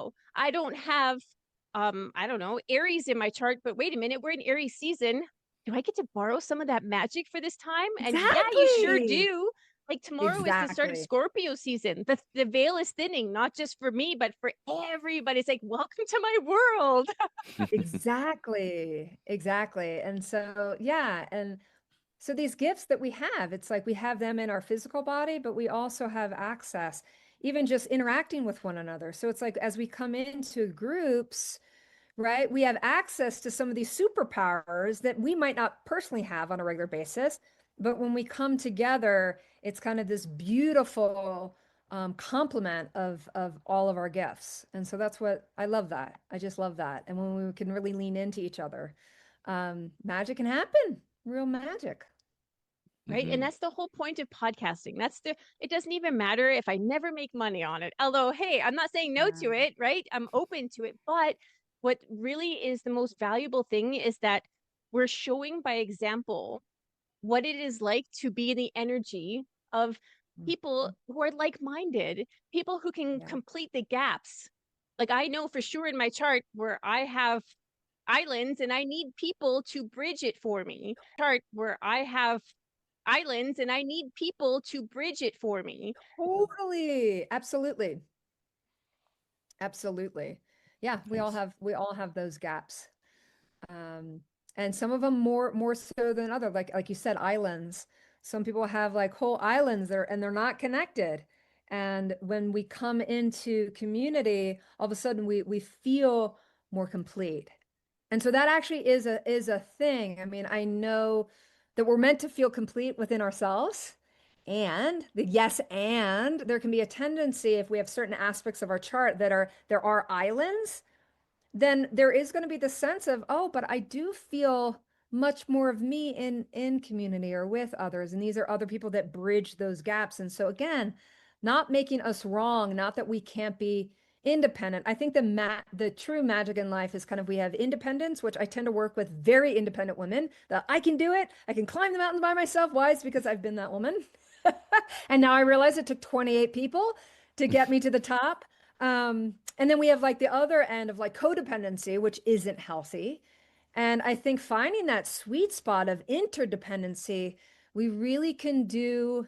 wow, I don't have, I don't know, Aries in my chart, but wait a minute, we're in Aries season. Do I get to borrow some of that magic for this time? And yeah, you sure Exactly. do. Like tomorrow is the start of Exactly. Scorpio season. The veil is thinning, not just for me, but for everybody. It's like, welcome to my world. Exactly. Exactly. And so, yeah. And so these gifts that we have, it's like we have them in our physical body, but we also have access, even just interacting with one another. So it's like as we come into groups, right, we have access to some of these superpowers that we might not personally have on a regular basis. But when we come together, it's kind of this beautiful complement of all of our gifts. And so that's what I love that. I just love that. And when we can really lean into each other, magic can happen, real magic. Right. And Hmm. that's the whole point of podcasting. It doesn't even matter if I never make money on it. Although, hey, I'm not saying no to it, right? I'm open to it. But what really is the most valuable thing is that we're showing by example what it is like to be in the energy of people Mhm. who are like-minded, people who can Yeah. complete the gaps. Like I know for sure in my chart where I have islands and I need people to bridge it for me. Chart where I have islands and I need people to bridge it for me. Totally. Absolutely. Absolutely. Yeah, Nice. we all have those gaps. Um, and some of them more so than other, like you said, islands. Some people have like whole islands there and they're not connected. And when we come into community, all of a sudden we feel more complete. And so that actually is a thing. I mean, I know that we're meant to feel complete within ourselves. And the yes, and there can be a tendency if we have certain aspects of our chart that are there are islands, then there is going to be the sense of, oh, but I do feel much more of me in community or with others. And these are other people that bridge those gaps. And so again, not making us wrong, not that we can't be independent. I think the true magic in life is kind of we have independence, which I tend to work with very independent women that I can do it. I can climb the mountains by myself. Why? It's because I've been that woman. And now I realize it took 28 people to get me to the top. And then we have like the other end of like codependency, which isn't healthy. And I think finding that sweet spot of interdependency, we really can do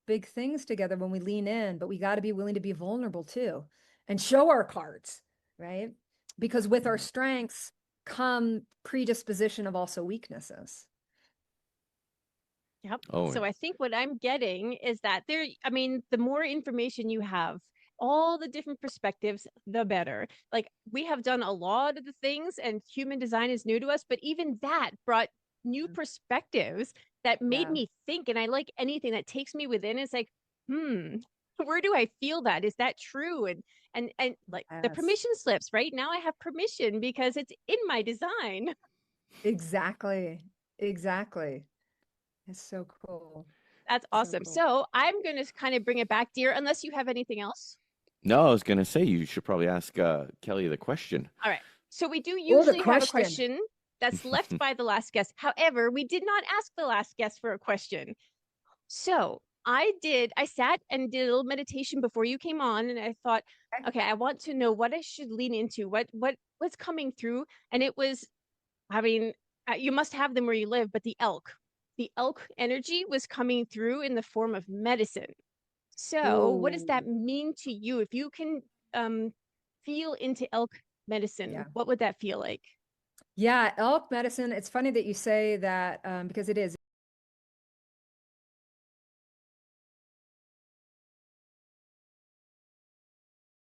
big things together when we lean in, but we got to be willing to be vulnerable too and show our cards, right? Because with our strengths come predisposition of also weaknesses. Yep. Oh, So I think what I'm getting is that I mean, the more information you have, all the different perspectives, the better. Like we have done a lot of the things and human design is new to us, but even that brought new perspectives that made Yeah. me think. And I like anything that takes me within. It's like, where do I feel that? Is that true? And like the Yes. permission slips, right? Now I have permission because it's in my design. Exactly. Exactly. It's so cool. That's So awesome. cool. So I'm going to kind of bring it back, dear, unless you have anything else. no, I was gonna say you should probably ask Kelly the question. All right. So we do Oh, the usually have a question. question that's left by the last guest. However, we did not ask the last guest for a question. So I sat and did a little meditation before you came on, and I thought, Okay. okay, I want to know what I should lean into, what's coming through. And it was, I mean, you must have them where you live, but the elk energy was coming through in the form of medicine. So, what does Oh, that mean to you? If you can feel into elk medicine, yeah. what would that feel like? Yeah, elk medicine. It's funny that you say that because it is.